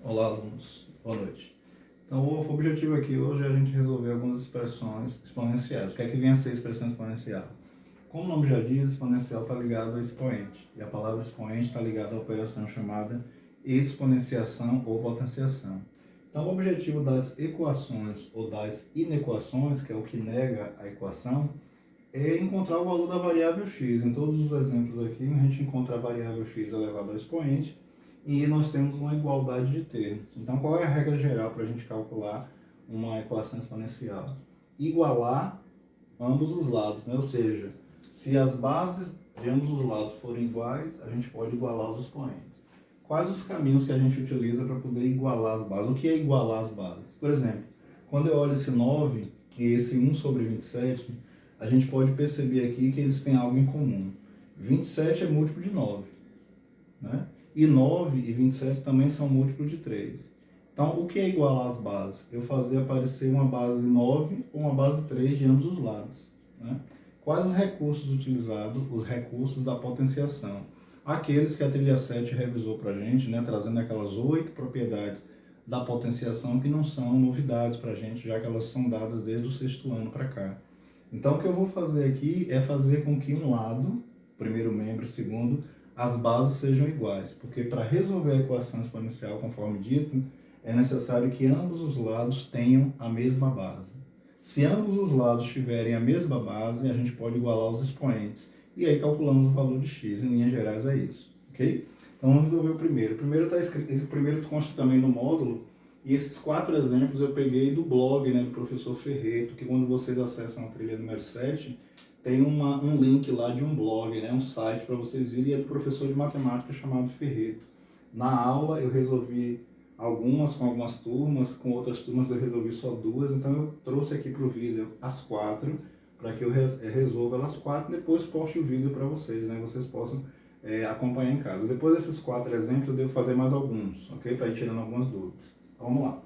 Olá, alunos. Boa noite. Então, o objetivo aqui hoje é a gente resolver algumas expressões exponenciais. O que é que vem a ser expressão exponencial? Como o nome já diz, exponencial está ligado ao expoente. E a palavra expoente está ligada à operação chamada exponenciação ou potenciação. Então, o objetivo das equações ou das inequações, que é o que nega a equação, é encontrar o valor da variável x. Em todos os exemplos aqui, a gente encontra a variável x elevada ao expoente e nós temos uma igualdade de termos. Então, qual é a regra geral para a gente calcular uma equação exponencial? Igualar ambos os lados, né? Ou seja, se as bases de ambos os lados forem iguais, a gente pode igualar os expoentes. Quais os caminhos que a gente utiliza para poder igualar as bases? O que é igualar as bases? Por exemplo, quando eu olho esse 9 e esse 1 sobre 27, a gente pode perceber aqui que eles têm algo em comum. 27 é múltiplo de 9, né? E 9 e 27 também são múltiplos de 3. Então, o que é igualar as bases? Eu fazer aparecer uma base 9 ou uma base 3 de ambos os lados, né? Quais os recursos utilizados? Os recursos da potenciação. Aqueles que a trilha 7 revisou para a gente, né? Trazendo aquelas 8 propriedades da potenciação que não são novidades para a gente, já que elas são dadas desde o sexto ano para cá. Então, o que eu vou fazer aqui é fazer com que um lado, primeiro membro, segundo, as bases sejam iguais, porque para resolver a equação exponencial, conforme dito, é necessário que ambos os lados tenham a mesma base. Se ambos os lados tiverem a mesma base, a gente pode igualar os expoentes. E aí calculamos o valor de x. Em linhas gerais é isso, ok? Então vamos resolver o primeiro. O primeiro consta também no módulo, e esses 4 exemplos eu peguei do blog, né, do professor Ferreto, que quando vocês acessam a trilha número 7, tem um link lá de um blog, né, um site para vocês irem, e é do professor de matemática chamado Ferreto. Na aula eu resolvi algumas com algumas turmas, com outras turmas eu resolvi só 2, então eu trouxe aqui para o vídeo as 4, para que eu resolva elas 4 e depois poste o vídeo para vocês, né, vocês possam acompanhar em casa. Depois desses 4 exemplos eu devo fazer mais alguns, ok? Para ir tirando algumas dúvidas. Então vamos lá.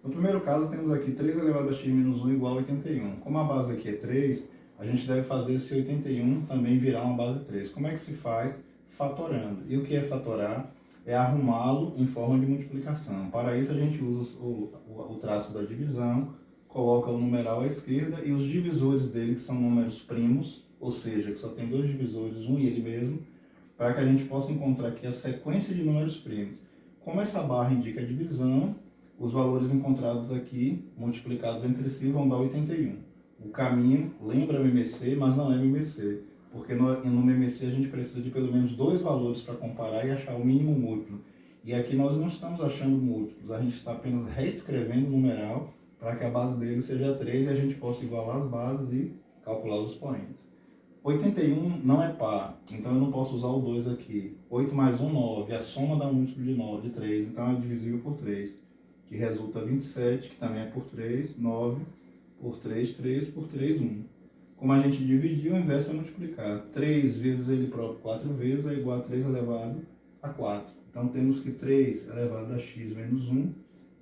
No primeiro caso temos aqui 3 elevado a x menos 1 igual a 81. Como a base aqui é 3, a gente deve fazer esse 81 também virar uma base 3. Como é que se faz? Fatorando. E o que é fatorar? É arrumá-lo em forma de multiplicação. Para isso a gente usa o traço da divisão, coloca o numeral à esquerda e os divisores dele, que são números primos, ou seja, que só tem 2 divisores, um e ele mesmo, para que a gente possa encontrar aqui a sequência de números primos. Como essa barra indica a divisão, os valores encontrados aqui, multiplicados entre si, vão dar 81. O caminho lembra MMC, mas não é MMC, porque no MMC a gente precisa de pelo menos 2 valores para comparar e achar o mínimo múltiplo. E aqui nós não estamos achando múltiplos, a gente está apenas reescrevendo o numeral para que a base dele seja 3 e a gente possa igualar as bases e calcular os expoentes. 81 não é par, então eu não posso usar o 2 aqui. 8 mais 1, 9, a soma dá um múltiplo de 9, de 3, então é divisível por 3. Que resulta 27, que também é por 3, 9 por 3, 3 por 3, 1. Como a gente dividiu, o inverso é multiplicar. 3 vezes ele próprio 4 vezes é igual a 3 elevado a 4. Então temos que 3 elevado a x menos 1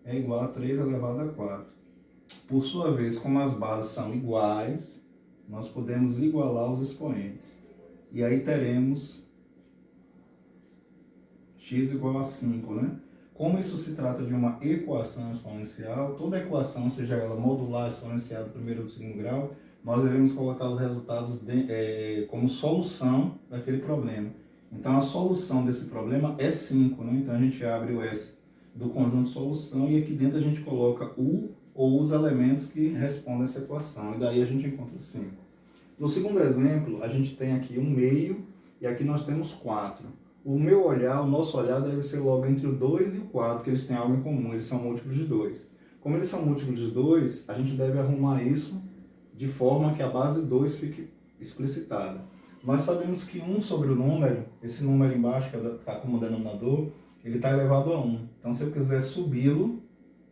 é igual a 3 elevado a 4. Por sua vez, como as bases são iguais, nós podemos igualar os expoentes. E aí teremos x igual a 5, né? Como isso se trata de uma equação exponencial, toda equação, seja ela modular, exponencial do primeiro ou do segundo grau, nós devemos colocar os resultados como solução daquele problema. Então, a solução desse problema é 5, né? Então, a gente abre o S do conjunto solução e aqui dentro a gente coloca o ou os elementos que respondem a essa equação. E daí a gente encontra 5. No segundo exemplo, a gente tem aqui um meio e aqui nós temos 4. O nosso olhar deve ser logo entre o 2 e o 4, que eles têm algo em comum, eles são múltiplos de 2. Como eles são múltiplos de 2, a gente deve arrumar isso de forma que a base 2 fique explicitada. Nós sabemos que 1 sobre o número, esse número embaixo, que está como denominador, ele está elevado a 1. Então, se eu quiser subi-lo,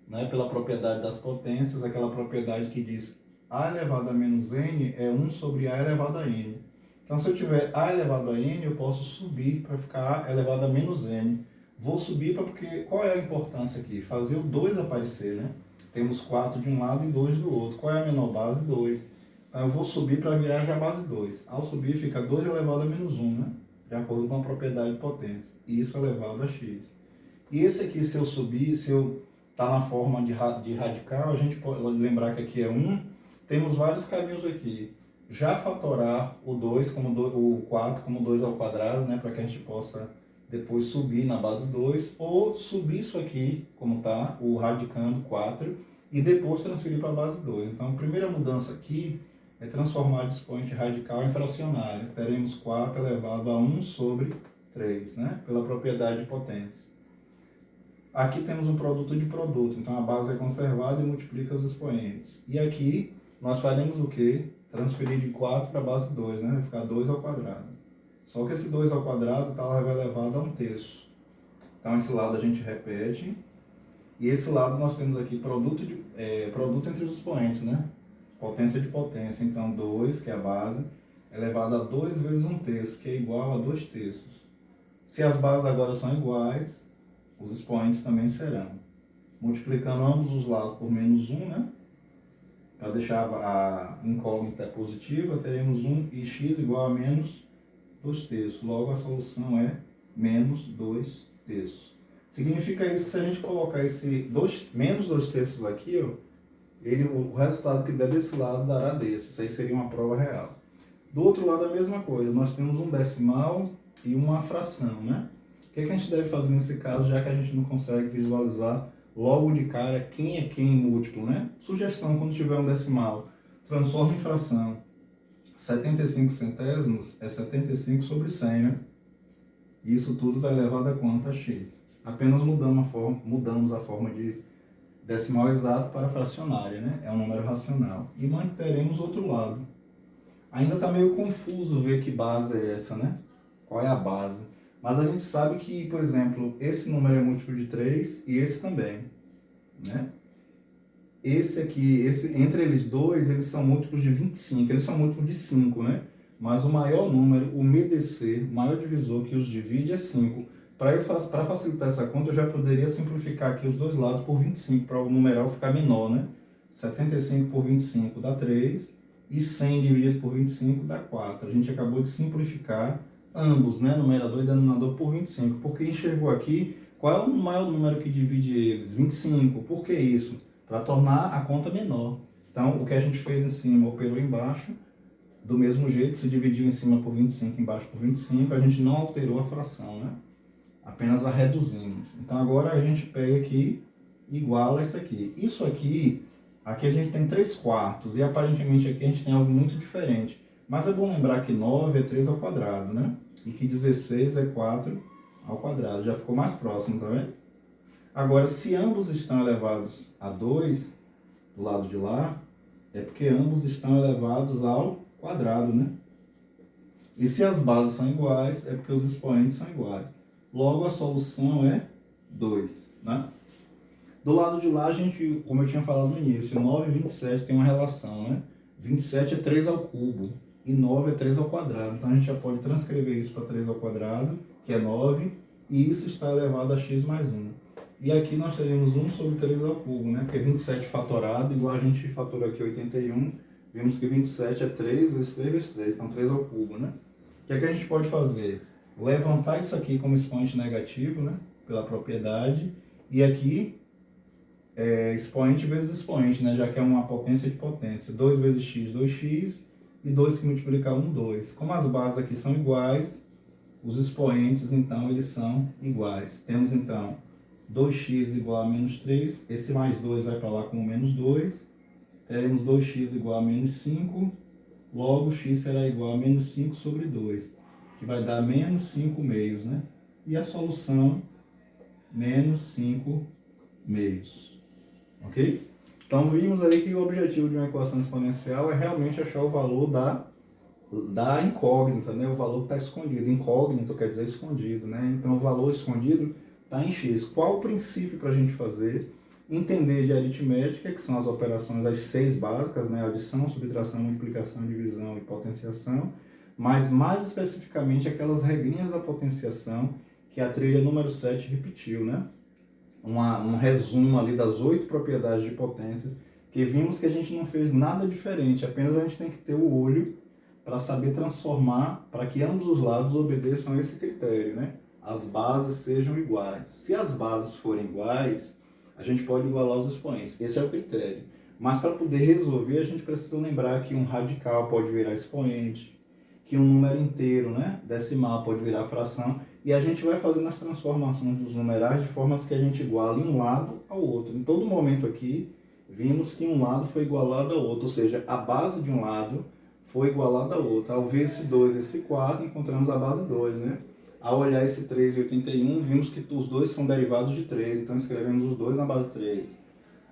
né, pela propriedade das potências, aquela propriedade que diz a elevado a menos n é 1 sobre a elevado a n. Então, se eu tiver a elevado a n, eu posso subir para ficar a elevado a menos n. Vou subir porque qual é a importância aqui? Fazer o 2 aparecer, né? Temos 4 de um lado e 2 do outro. Qual é a menor base? 2. Então, eu vou subir para virar já a base 2. Ao subir, fica 2 elevado a menos 1, né? De acordo com a propriedade de potência. E isso elevado a x. E esse aqui, se eu subir, se eu tá na forma de radical, a gente pode lembrar que aqui é 1, temos vários caminhos aqui. Já fatorar o 2 como o 4 como 2 ao quadrado, né, para que a gente possa depois subir na base 2, ou subir isso aqui, como tá, o radicando 4, e depois transferir para a base 2. Então, a primeira mudança aqui é transformar o expoente radical em fracionário. Teremos 4 elevado a 1 sobre 3, né, pela propriedade de potência. Aqui temos um produto de produto, então a base é conservada e multiplica os expoentes. E aqui nós faremos o quê? Transferir de 4 para a base 2, né? Vai ficar 2 ao quadrado. Só que esse 2 ao quadrado está elevado a 1/3. Então esse lado a gente repete. E esse lado nós temos aqui produto entre os expoentes, né? Potência de potência. Então 2, que é a base, elevado a 2 vezes 1/3, que é igual a 2/3. Se as bases agora são iguais, os expoentes também serão. Multiplicando ambos os lados por menos 1, né? Para deixar a incógnita positiva, teremos 1 e x igual a menos 2/3. Logo, a solução é menos 2/3. Significa isso que se a gente colocar esse menos 2/3 aqui, ó, o resultado que der desse lado dará desse. Isso aí seria uma prova real. Do outro lado, a mesma coisa. Nós temos um decimal e uma fração, né? O que a gente deve fazer nesse caso, já que a gente não consegue visualizar logo de cara quem é quem em múltiplo, né? Sugestão, quando tiver um decimal, transforma em fração. 75 centésimos é 75 sobre 100, né? Isso tudo está elevado a quanto? A x. Apenas mudamos a forma de decimal exato para fracionária, né? É um número racional. E manteremos outro lado. Ainda está meio confuso ver que base é essa, né? Qual é a base? Mas a gente sabe que, por exemplo, esse número é múltiplo de 3 e esse também, né? Esse aqui, entre eles dois, eles são múltiplos de 25, eles são múltiplos de 5, né? Mas o maior número, o MDC, o maior divisor que os divide é 5. Para facilitar essa conta, eu já poderia simplificar aqui os dois lados por 25, para o numeral ficar menor, né? 75 por 25 dá 3, e 100 dividido por 25 dá 4. A gente acabou de simplificar ambos, né, numerador e denominador, por 25, porque enxergou aqui qual é o maior número que divide eles? 25. Por que isso? Para tornar a conta menor. Então, o que a gente fez em cima operou embaixo, do mesmo jeito, se dividiu em cima por 25, embaixo por 25, a gente não alterou a fração, né? Apenas a reduzimos. Então, agora a gente pega aqui, iguala isso aqui. Isso aqui a gente tem 3/4, e aparentemente aqui a gente tem algo muito diferente. Mas é bom lembrar que 9 é 3 ao quadrado, né? E que 16 é 4 ao quadrado. Já ficou mais próximo, tá vendo? Agora, se ambos estão elevados a 2, do lado de lá, é porque ambos estão elevados ao quadrado, né? E se as bases são iguais, é porque os expoentes são iguais. Logo, a solução é 2, né? Do lado de lá, a gente, como eu tinha falado no início, 9 e 27 tem uma relação, né? 27 é 3 ao cubo. E 9 é 3 ao quadrado. Então a gente já pode transcrever isso para 3 ao quadrado, que é 9, e isso está elevado a x mais 1. E aqui nós teremos 1 sobre 3 ao cubo, né? Porque 27 fatorado, igual a gente fatorou aqui 81, vimos que 27 é 3 vezes 3 vezes 3, então 3 ao cubo, né? O que é que a gente pode fazer? Levantar isso aqui como expoente negativo, né? Pela propriedade, e aqui expoente vezes expoente, né? Já que é uma potência de potência. 2 vezes x, 2x, e 2 que multiplicar 1, 2. Como as bases aqui são iguais, os expoentes, então, eles são iguais. Temos, então, 2x igual a menos 3. Esse mais 2 vai para lá como menos 2. Teremos 2x igual a menos 5. Logo, x será igual a menos 5 sobre 2, que vai dar menos 5 meios, né? E a solução, menos 5 meios. Ok? Então, vimos aí que o objetivo de uma equação exponencial é realmente achar o valor da incógnita, né? O valor que está escondido. Incógnito quer dizer escondido, né? Então, o valor escondido está em x. Qual o princípio para a gente fazer? Entender de aritmética, que são as operações, as 6 básicas, né? Adição, subtração, multiplicação, divisão e potenciação. Mas, mais especificamente, aquelas regrinhas da potenciação que a trilha número 7 repetiu, né? Um resumo ali das 8 propriedades de potências, que vimos que a gente não fez nada diferente, apenas a gente tem que ter o olho para saber transformar, para que ambos os lados obedeçam a esse critério, né? as bases sejam iguais. Se as bases forem iguais, a gente pode igualar os expoentes. Esse é o critério. Mas para poder resolver, a gente precisa lembrar que um radical pode virar expoente, que um número inteiro, né, decimal, pode virar fração, e a gente vai fazendo as transformações dos numerais de formas que a gente iguale um lado ao outro. Em todo momento aqui, vimos que um lado foi igualado ao outro, ou seja, a base de um lado foi igualada ao outro. Ao ver esse 2 e esse 4, encontramos a base 2, né? Ao olhar esse 3 e 81, vimos que os dois são derivados de 3, então escrevemos os dois na base 3.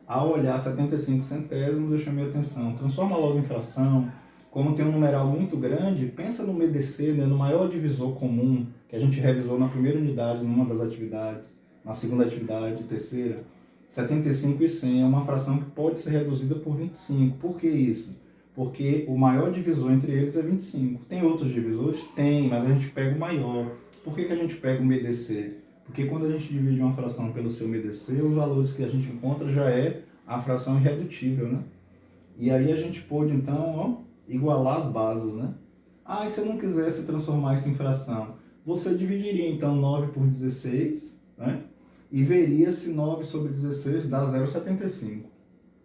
Ao olhar 75 centésimos, eu chamei a atenção. Transforma logo em fração. Como tem um numeral muito grande, pensa no MDC, né, no maior divisor comum, que a gente revisou na primeira unidade, numa das atividades, na segunda atividade, terceira. 75 e 100 é uma fração que pode ser reduzida por 25. Por que isso? Porque o maior divisor entre eles é 25. Tem outros divisores? Tem, mas a gente pega o maior. Por que a gente pega o MDC? Porque quando a gente divide uma fração pelo seu MDC, os valores que a gente encontra já é a fração irredutível, né? E aí a gente pôde, então, ó, igualar as bases, né? Ah, e se eu não quisesse transformar isso em fração? Você dividiria, então, 9 por 16, né? E veria se 9 sobre 16 dá 0,75.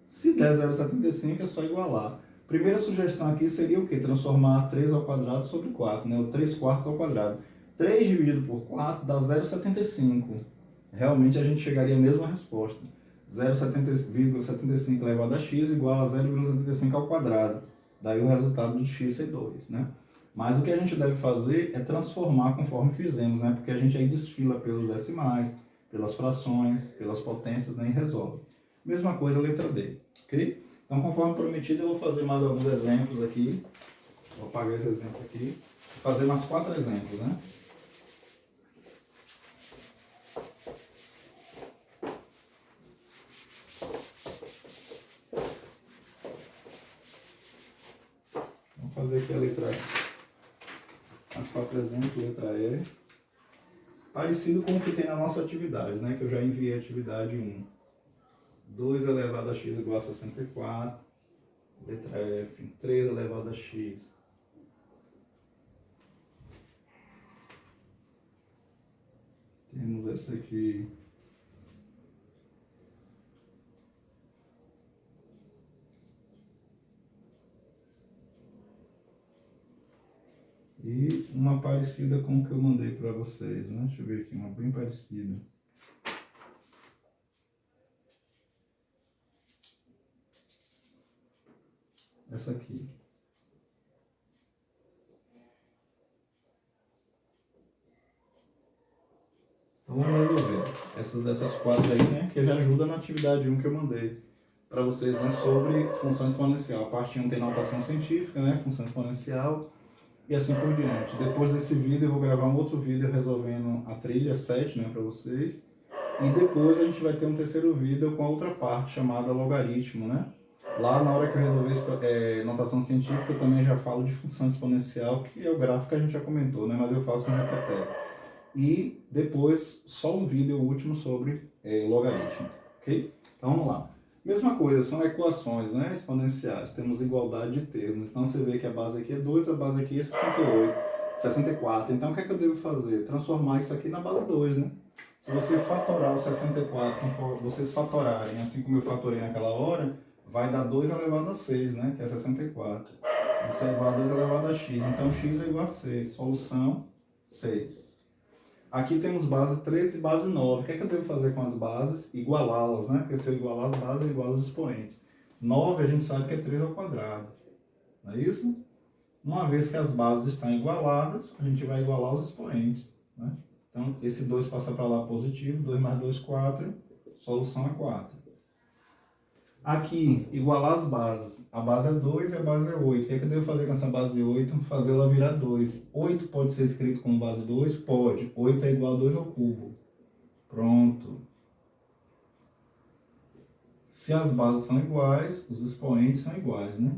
Se der 0,75, é só igualar. Primeira sugestão aqui seria o quê? Transformar 3 ao quadrado sobre 4, né? O 3 quartos ao quadrado. 3 dividido por 4 dá 0,75. Realmente a gente chegaria à mesma resposta. 0,75 elevado a x igual a 0,75 ao quadrado. Daí o resultado do x é 2, né? Mas o que a gente deve fazer é transformar conforme fizemos, né? Porque a gente aí desfila pelos decimais, pelas frações, pelas potências, né? E resolve. Mesma coisa a letra D, ok? Então, conforme prometido, eu vou fazer mais alguns exemplos aqui. Vou apagar esse exemplo aqui. Vou fazer mais 4 exemplos, né? Vamos fazer aqui a letra E. Mais 4 exemplos, letra E. Parecido com o que tem na nossa atividade, né? Que eu já enviei a atividade 1. 2 elevado a x igual a 64. Letra F. 3 elevado a x. Temos essa aqui. E uma parecida com o que eu mandei para vocês, né? Deixa eu ver aqui, uma bem parecida. Essa aqui. Então vamos resolver. Dessas 4 aí, né? Que já ajuda na atividade 1 que eu mandei para vocês, né? Sobre função exponencial. A parte 1 tem notação científica, né? Função exponencial. E assim por diante. Depois desse vídeo eu vou gravar um outro vídeo resolvendo a trilha 7, né, para vocês. E depois a gente vai ter um terceiro vídeo com a outra parte chamada logaritmo, né? Lá na hora que eu resolver notação científica eu também já falo de função exponencial, que é o gráfico que a gente já comentou, né? Mas eu faço um repeteco. E depois só um vídeo último sobre logaritmo, ok? Então vamos lá. Mesma coisa, são equações, né, exponenciais, temos igualdade de termos. Então você vê que a base aqui é 2, a base aqui é 68, 64. Então o que é que eu devo fazer? Transformar isso aqui na base 2, né? Se você fatorar o 64, conforme vocês fatorarem, assim como eu fatorei naquela hora, vai dar 2 elevado a 6, né, que é 64. Isso é igual a 2 elevado a x, então x é igual a 6, solução 6. Aqui temos base 3 e base 9. O que é que eu devo fazer com as bases? Igualá-las, né? Porque se eu igualar as bases, eu igualo os expoentes. 9 a gente sabe que é 3 ao quadrado. Não é isso? Uma vez que as bases estão igualadas, a gente vai igualar os expoentes, né? Então, esse 2 passa para lá positivo. 2 mais 2, 4. Solução é 4. Aqui, igualar as bases. A base é 2 e a base é 8. O que é que eu devo fazer com essa base 8? Fazê-la virar 2. 8 pode ser escrito como base 2? Pode. 8 é igual a 2 ao cubo. Pronto. Se as bases são iguais, os expoentes são iguais, né?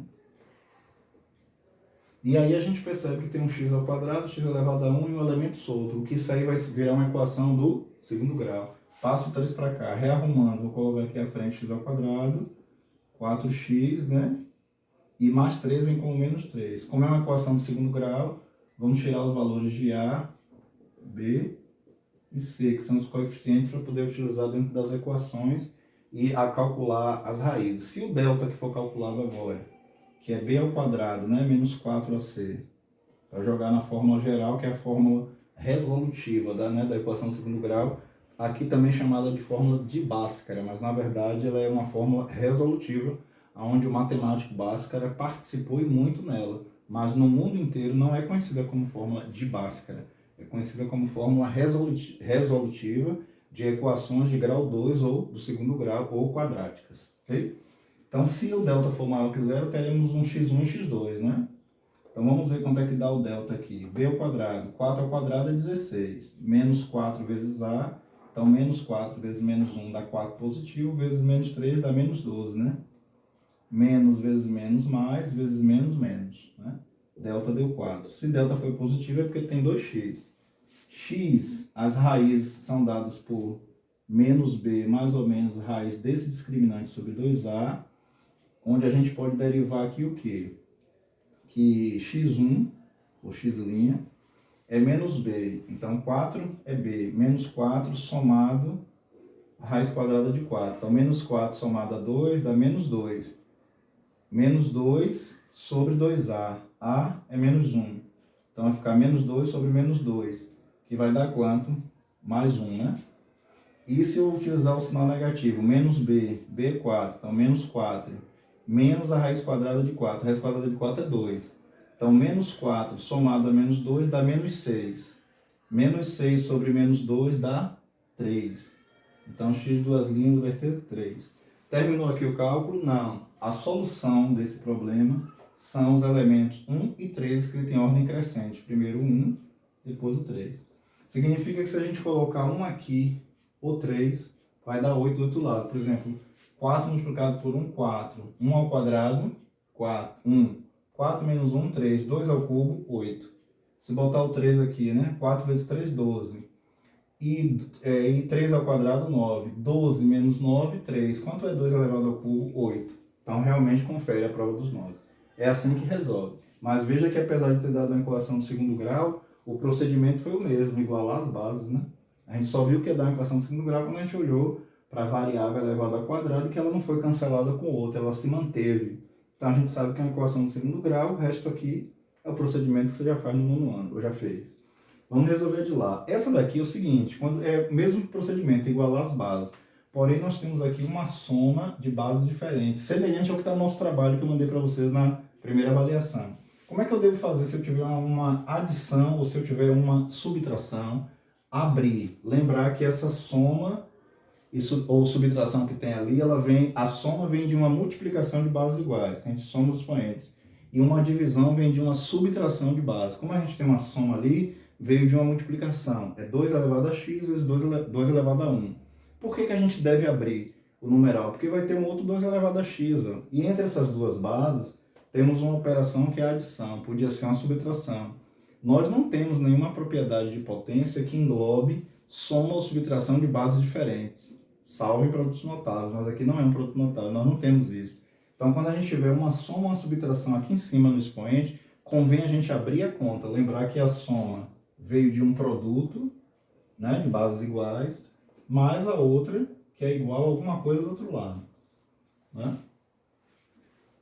E aí a gente percebe que tem um x ao quadrado, x elevado a 1 e um elemento solto. O que isso aí vai virar uma equação do segundo grau. Passo 3 para cá, rearrumando. Vou colocar aqui à frente x ao quadrado. 4x, né? E mais 3 vem como menos 3. Como é uma equação de segundo grau, vamos tirar os valores de A, B e C, que são os coeficientes para poder utilizar dentro das equações e a calcular as raízes. Se o delta que for calculado agora, que é b ao quadrado, né, menos 4ac, para jogar na fórmula geral, que é a fórmula resolutiva da equação do segundo grau, aqui também chamada de fórmula de Bhaskara, mas na verdade ela é uma fórmula resolutiva, onde o matemático Bhaskara participou e muito nela, mas no mundo inteiro não é conhecida como fórmula de Bhaskara, é conhecida como fórmula resolutiva de equações de grau 2 ou do segundo grau ou quadráticas, ok? Então, se o delta for maior que zero, teremos um x1 e x2, né? Então, vamos ver quanto é que dá o delta aqui. B ao quadrado, 4 ao quadrado é 16. Menos 4 vezes A, então menos 4 vezes menos 1 dá 4 positivo, vezes menos 3 dá menos 12, né? Menos vezes menos mais, vezes menos menos, né? Delta deu 4. Se delta foi positivo é porque tem 2x. X, as raízes são dadas por menos b mais ou menos raiz desse discriminante sobre 2a, onde a gente pode derivar aqui o quê? Que x1, ou x' é menos b, então 4 é b, menos 4 somado a raiz quadrada de 4. Então, menos 4 somado a 2 dá menos 2. Menos 2 sobre 2a. A é menos 1. Então, vai ficar menos 2 sobre menos 2, que vai dar quanto? Mais 1, né? E se eu utilizar o sinal negativo? Menos b, b é 4, então menos 4, menos a raiz quadrada de 4. A raiz quadrada de 4 é 2. Então, menos 4 somado a menos 2 dá menos 6. Menos 6 sobre menos 2 dá 3. Então, x duas linhas vai ser 3. Terminou aqui o cálculo? Não. A solução desse problema são os elementos 1 e 3 escritos em ordem crescente. Primeiro o 1, depois o 3. Significa que se a gente colocar 1 aqui ou 3, vai dar 8 do outro lado. Por exemplo, 4 multiplicado por 1, 4. 1 ao quadrado, 4. 1. 4 menos 1, 3. 2 ao cubo, 8. Se botar o 3 aqui, né? 4 vezes 3, 12. E 3 ao quadrado, 9. 12 menos 9, 3. Quanto é 2 elevado ao cubo? 8. Então, realmente, confere a prova dos 9. É assim que resolve. Mas veja que, apesar de ter dado uma equação de segundo grau, o procedimento foi o mesmo, igualar as bases, né? A gente só viu que ia dar uma equação de segundo grau quando a gente olhou para a variável elevada ao quadrado e que ela não foi cancelada com outra, ela se manteve. Então, a gente sabe que é uma equação de segundo grau, o resto aqui é o procedimento que você já faz no nono ano, ou já fez. Vamos resolver de lá. Essa daqui é o seguinte, quando é o mesmo procedimento, igualar as bases. Porém, nós temos aqui uma soma de bases diferentes, semelhante ao que está no nosso trabalho que eu mandei para vocês na primeira avaliação. Como é que eu devo fazer se eu tiver uma adição ou se eu tiver uma subtração? Abrir. Lembrar que essa soma ou subtração que tem ali, a soma vem de uma multiplicação de bases iguais, que a gente soma os expoentes. E uma divisão vem de uma subtração de bases. Como a gente tem uma soma ali, veio de uma multiplicação. É 2 elevado a x vezes 2 elevado a 1. Por que a gente deve abrir o numeral? Porque vai ter um outro 2 elevado a x. Ó. E entre essas duas bases, temos uma operação que é a adição. Podia ser uma subtração. Nós não temos nenhuma propriedade de potência que englobe soma ou subtração de bases diferentes. Salvo em produtos notáveis, mas aqui não é um produto notável, nós não temos isso. Então, quando a gente tiver uma soma ou uma subtração aqui em cima no expoente, convém a gente abrir a conta. Lembrar que a soma veio de um produto, né, de bases iguais, mais a outra, que é igual a alguma coisa do outro lado. Né?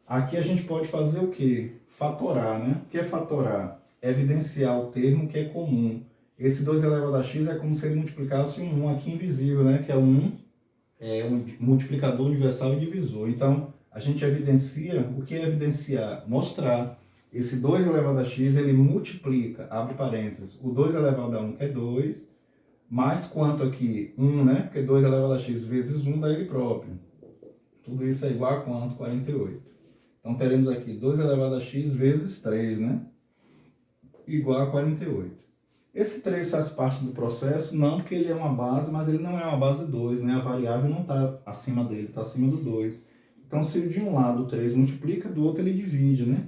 Aqui a gente pode fazer o quê? Fatorar, né? O que é fatorar? Evidenciar o termo que é comum. Esse 2 elevado a x é como se ele multiplicasse um 1 aqui invisível, né? Que é um multiplicador universal e divisor. Então, a gente evidencia, o que é evidenciar? Mostrar. Esse 2 elevado a x, ele multiplica, abre parênteses, o 2 elevado a 1, que é 2, mais quanto aqui? 1, né? Porque 2 elevado a x vezes 1 dá ele próprio. Tudo isso é igual a quanto? 48. Então, teremos aqui 2 elevado a x vezes 3, né? Igual a 48. Esse 3 faz parte do processo? Não, porque ele é uma base, mas ele não é uma base 2, né? A variável não está acima dele, está acima do 2. Então, se de um lado o 3 multiplica, do outro ele divide, né?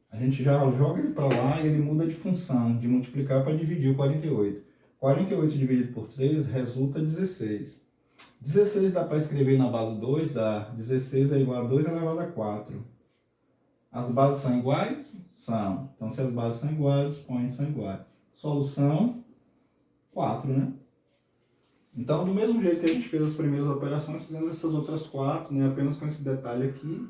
A gente já joga ele para lá e ele muda de função, de multiplicar para dividir o 48. 48 dividido por 3 resulta 16. 16 dá para escrever na base 2, dá. 16 é igual a 2 elevado a 4. As bases são iguais? São. Então, se as bases são iguais, os expoentes são iguais. Solução, 4, né? Então, do mesmo jeito que a gente fez as primeiras operações, fizemos essas outras 4, né, apenas com esse detalhe aqui,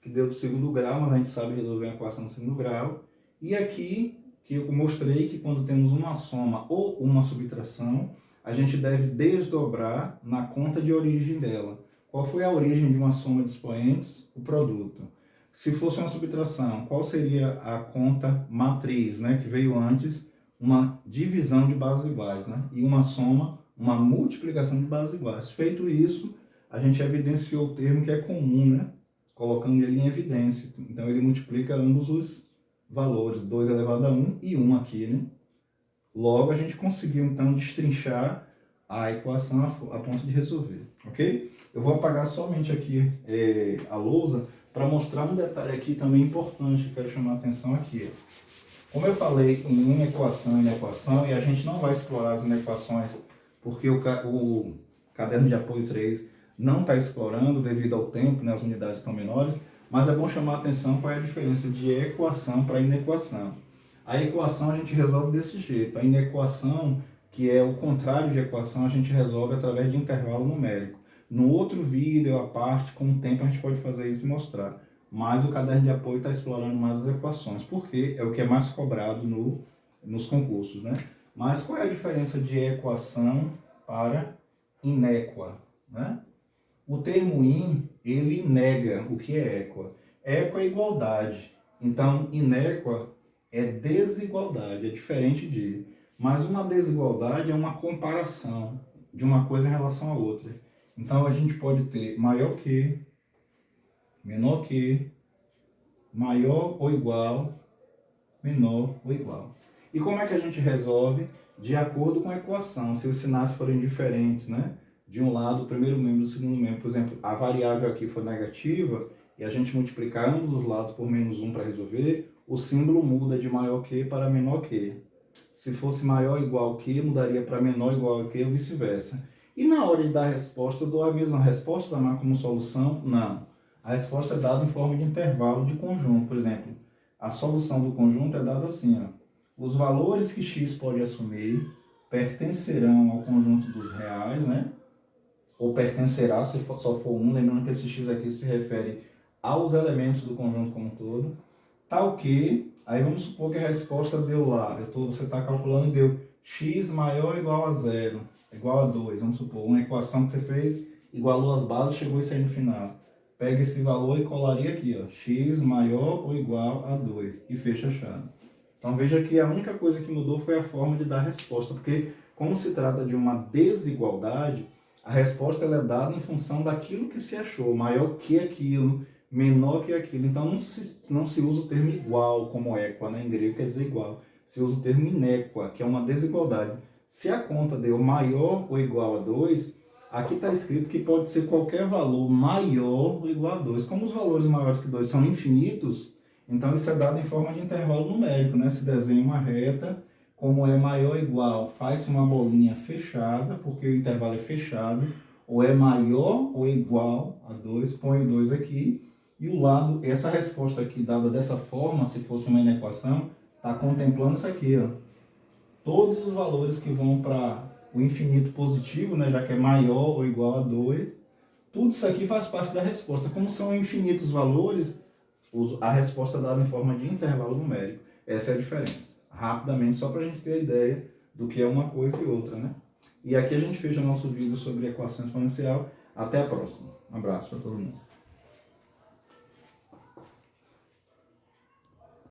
que deu do segundo grau, mas a gente sabe resolver a equação do segundo grau. E aqui, que eu mostrei que quando temos uma soma ou uma subtração, a gente deve desdobrar na conta de origem dela. Qual foi a origem de uma soma de expoentes? O produto. Se fosse uma subtração, qual seria a conta matriz, né, que veio antes? Uma divisão de bases iguais, né? E uma soma, uma multiplicação de bases iguais. Feito isso, a gente evidenciou o termo que é comum, né? Colocando ele em evidência. Então, ele multiplica ambos os valores, 2 elevado a 1 e 1 aqui, né? Logo, a gente conseguiu, então, destrinchar a equação a ponto de resolver, ok? Eu vou apagar somente aqui a lousa para mostrar um detalhe aqui também importante que eu quero chamar a atenção aqui. Como eu falei em inequação, e a gente não vai explorar as inequações porque o caderno de apoio 3 não está explorando devido ao tempo, né, as unidades estão menores, mas é bom chamar a atenção qual é a diferença de equação para inequação. A equação a gente resolve desse jeito, a inequação, que é o contrário de equação, a gente resolve através de intervalo numérico. No outro vídeo, à parte, com o tempo a gente pode fazer isso e mostrar. Mas o caderno de apoio está explorando mais as equações, porque é o que é mais cobrado nos concursos, né? Mas qual é a diferença de equação para inéqua, né? O termo in, ele nega o que é equa. Equa é igualdade. Então, inéqua é desigualdade, é diferente de. Mas uma desigualdade é uma comparação de uma coisa em relação à outra. Então, a gente pode ter maior que, menor que, maior ou igual, menor ou igual. E como é que a gente resolve? De acordo com a equação, se os sinais forem diferentes, né? De um lado, o primeiro membro do segundo membro. Por exemplo, a variável aqui for negativa e a gente multiplicar ambos os lados por menos 1 para resolver, o símbolo muda de maior que para menor que. Se fosse maior ou igual que, mudaria para menor ou igual que ou vice-versa. E na hora de dar a resposta, eu dou a mesma resposta, dar como solução? Não. A resposta é dada em forma de intervalo de conjunto. Por exemplo, a solução do conjunto é dada assim, ó. Os valores que x pode assumir pertencerão ao conjunto dos reais, né? Ou pertencerá, se só for um, lembrando que esse x aqui se refere aos elementos do conjunto como um todo, tal que, aí vamos supor que a resposta deu lá, você está calculando e deu x maior ou igual a 0, igual a 2, vamos supor, uma equação que você fez, igualou as bases, chegou isso aí no final. Pega esse valor e colaria aqui, ó, x maior ou igual a 2, e fecha a chave. Então veja que a única coisa que mudou foi a forma de dar a resposta, porque como se trata de uma desigualdade, a resposta ela é dada em função daquilo que se achou, maior que aquilo, menor que aquilo. Então não se usa o termo igual como equa, né? Em grego quer dizer igual. Se usa o termo inéqua, que é uma desigualdade. Se a conta deu maior ou igual a 2, aqui está escrito que pode ser qualquer valor maior ou igual a 2. Como os valores maiores que 2 são infinitos, então isso é dado em forma de intervalo numérico, né? Se desenha uma reta, como é maior ou igual, faz uma bolinha fechada, porque o intervalo é fechado, ou é maior ou igual a 2, põe o 2 aqui, e o lado, essa resposta aqui dada dessa forma, se fosse uma inequação, está contemplando isso aqui, ó. Todos os valores que vão para o infinito positivo, né, já que é maior ou igual a 2, tudo isso aqui faz parte da resposta. Como são infinitos valores, a resposta é dada em forma de intervalo numérico. Essa é a diferença. Rapidamente, só para a gente ter a ideia do que é uma coisa e outra, né? E aqui a gente fecha o nosso vídeo sobre equação exponencial. Até a próxima. Um abraço para todo mundo.